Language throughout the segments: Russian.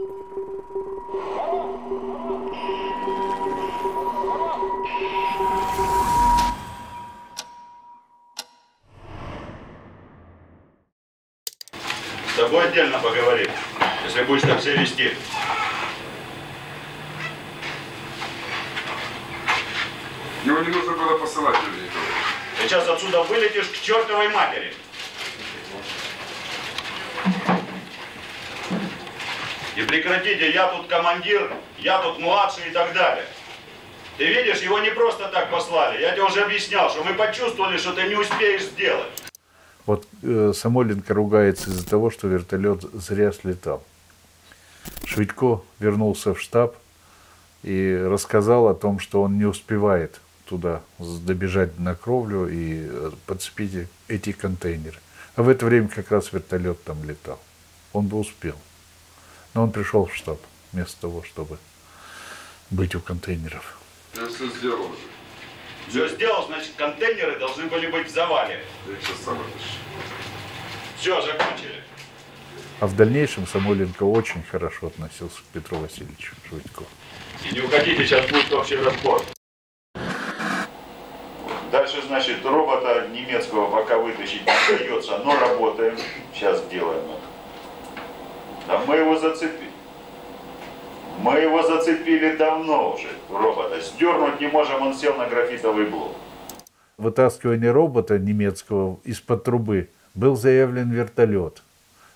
С тобой отдельно поговорим, если будешь так себя вести. Его не нужно было посылать людей. Сейчас отсюда вылетишь к чертовой матери. И прекратите, я тут командир, я тут младший и так далее. Ты видишь, его не просто так послали. Я тебе уже объяснял, что мы почувствовали, что ты не успеешь сделать. Вот Самойленко ругается из-за того, что вертолет зря слетал. Швидько вернулся в штаб и рассказал о том, что он не успевает туда добежать на кровлю и подцепить эти контейнеры. А в это время как раз вертолет там летал. Он бы успел. Но он пришел в штаб вместо того, чтобы быть у контейнеров. Я все сделал уже. Все сделал, значит, контейнеры должны были быть в завале. Я их сейчас сам отыщу. Все, закончили. А в дальнейшем Самойленко очень хорошо относился к Петру Васильевичу Швидько. И не уходите, сейчас будет общий разбор. Дальше, значит, робота немецкого пока вытащить не удается, но работаем. Сейчас делаем это. Да мы его зацепили. Мы его зацепили давно уже, робота. Сдернуть не можем, он сел на графитовый блок. Вытаскивание робота немецкого из-под трубы был заявлен вертолет.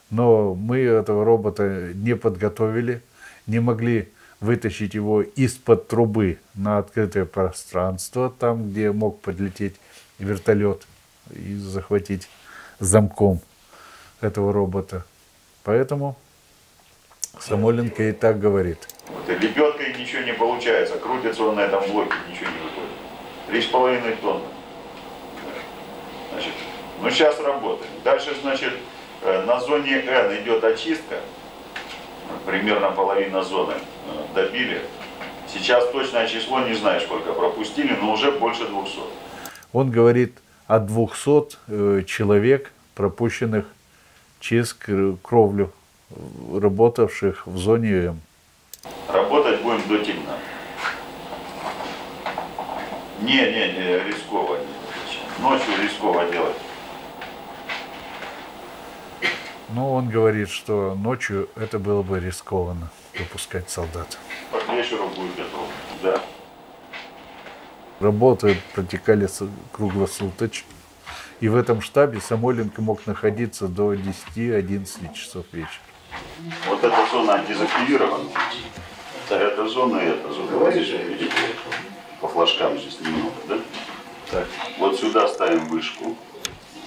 Но мы этого робота не подготовили, не могли вытащить его из-под трубы на открытое пространство, там, где мог подлететь вертолет и захватить замком этого робота. Поэтому Самойленко и так говорит. Вот и лебедкой ничего не получается, крутится он на этом блоке, ничего не выходит. 3,5 тонны. Значит, ну сейчас работаем. Дальше, значит, на зоне N идет очистка. Примерно половина зоны добили. Сейчас точное число не знаю, сколько пропустили, но уже больше 200. Он говорит о 200 человек, пропущенных через кровлю, работавших в зоне М. Работать будем до темна. Не, рисково. Ночью рисково делать. Но он говорит, что ночью это было бы рискованно выпускать солдат. К вечеру будет готово. Да. Работы протекали круглосуточно. И в этом штабе Самойленко мог находиться до 10-11 часов вечера. Вот эта зона антизактивирована. Эта зона и эта зона. Вот здесь видите, по флажкам здесь немного, да? Так. Вот сюда ставим вышку.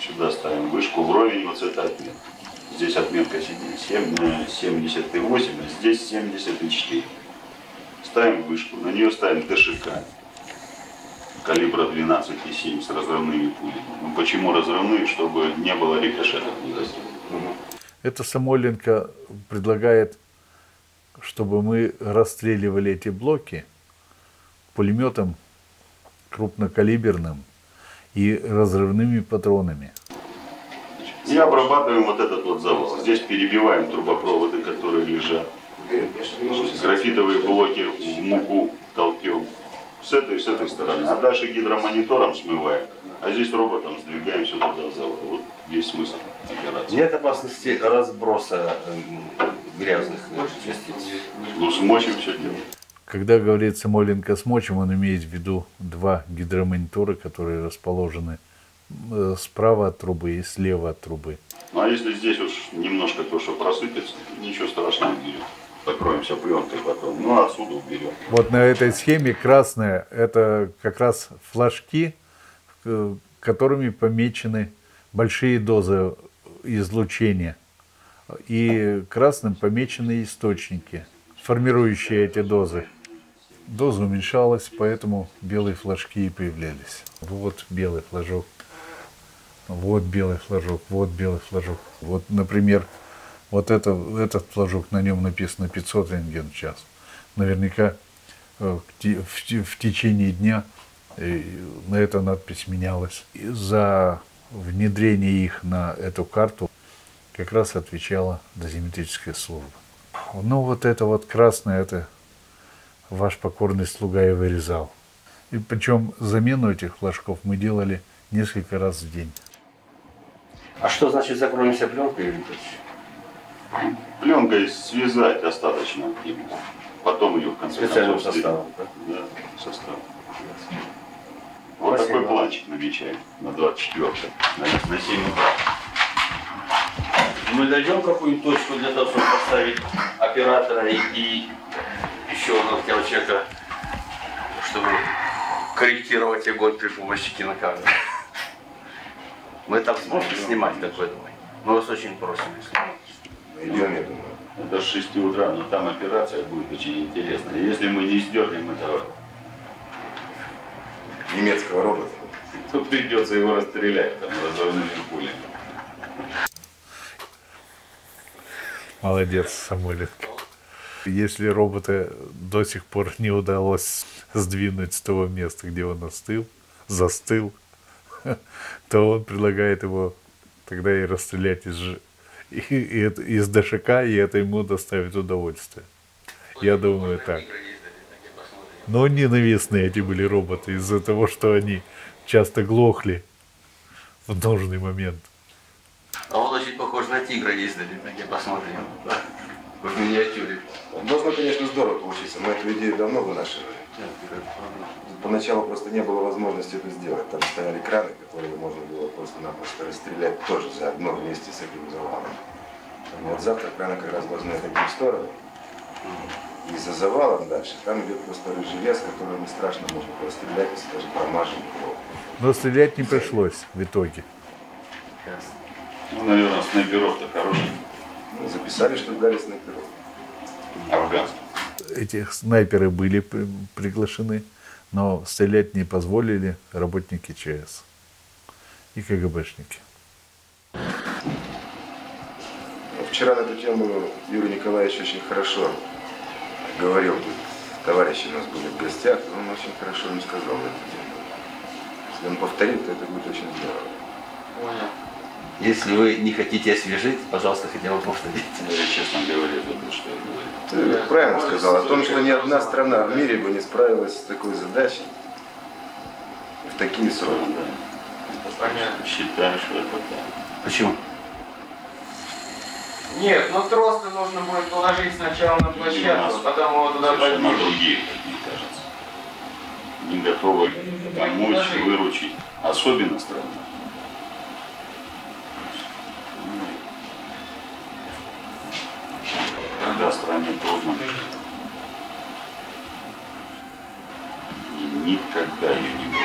Сюда ставим вышку вровень вот с этой отметкой. Здесь отметка 70,8, а здесь 70,4. Ставим вышку, на нее ставим ДШК калибра 12,7 с разрывными пулями. Ну, почему разрывные? Чтобы не было рикошетов никаких. Это Самойленко предлагает, чтобы мы расстреливали эти блоки пулеметом крупнокалиберным и разрывными патронами. И обрабатываем вот этот вот завал. Здесь перебиваем трубопроводы, которые лежат. Графитовые блоки в муку толкем. С этой стороны. А дальше гидромонитором смываем. А здесь роботом сдвигаем сюда в завал. Вот весь смысл операции. Нет опасности разброса грязных частиц? Ну, смочим все дело. Когда говорит Самойленко смочим, он имеет в виду 2 гидромонитора, которые расположены справа от трубы и слева от трубы. Ну а если здесь уж немножко то, что просыпется, ничего страшного, берем. Покроемся пленкой потом, ну отсюда уберем. Вот на этой схеме красная — это как раз флажки, которыми помечены большие дозы излучения. И красным помечены источники, формирующие эти дозы. Доза уменьшалась, поэтому белые флажки и появлялись. Вот белый флажок. Вот белый флажок, вот белый флажок. Вот, например, вот этот флажок, на нем написано 500 рентген в час. Наверняка в течение дня на эта надпись менялась. И за внедрение их на эту карту как раз отвечала дозиметрическая служба. Ну, вот это вот красное, это ваш покорный слуга и вырезал. И причем замену этих флажков мы делали несколько раз в день. А что значит закроемся пленкой, Юрий Николаевич? Пленкой связать достаточно активно. Потом ее в конце Специальным концов составом, стереть. да? Да, состав. Вот Спасибо. такой планчик намечаем на 24 на 7 утра. Мы найдем какую-нибудь точку для того, чтобы поставить оператора и еще одного человека, чтобы корректировать огонь при помощи кинокамеры. Мы там сможем снимать, как вы думаете? Мы вас очень просим. Идем, я думаю. Это с 6 утра, но там операция будет очень интересная. Если мы не сдернем этого, Немецкого робота. то придется его расстрелять там разрывными пулями. Молодец, Самойленко. Если робота до сих пор не удалось сдвинуть с того места, где он застыл, то он предлагает его тогда и расстрелять из ДШК, и это ему доставит удовольствие. Я думаю так. Но ненавистные эти были роботы из-за того, что они часто глохли в нужный момент. А он очень похож на тигра ездили, так я посмотрел. В миниатюре. Должно, конечно, здорово получиться. Мы эту идею давно вынашивали. Поначалу просто не было возможности это сделать. Там стояли краны, которые можно было просто-напросто расстрелять тоже заодно вместе с этим завалом. Вот завтра краны как раз должны отойти в сторону. И за завалом дальше, там идет просто рыжий лес, который не страшно можно расстрелять, если даже промажем его. Но стрелять не пришлось в итоге. Ну, наверное, снайперов-то хороший. Ну, записали, что дали снайперов. Афганский. Эти снайперы были приглашены, но стрелять не позволили работники ЧС и КГБшники. Вчера на эту тему Юрий Николаевич очень хорошо говорил. Тут товарищи у нас были в гостях, он очень хорошо им сказал эту тему. Если он повторит, то это будет очень здорово. Понял. Если вы не хотите освежить, пожалуйста, хотя бы повторите. Я, честно говоря, забыл, что я говорил. Ты правильно сказал о том, что ни одна страна в мире бы не справилась с такой задачей в такие сроки. Понятно. Считаю, что это так. Почему? Нет, ну тросты нужно будет положить сначала на площадку, потом его туда Совершенно подвинуть. другие, мне кажется. Не готовы помочь, выручить. Особенно страна. Когда стране трудно. И никогда ее не будет.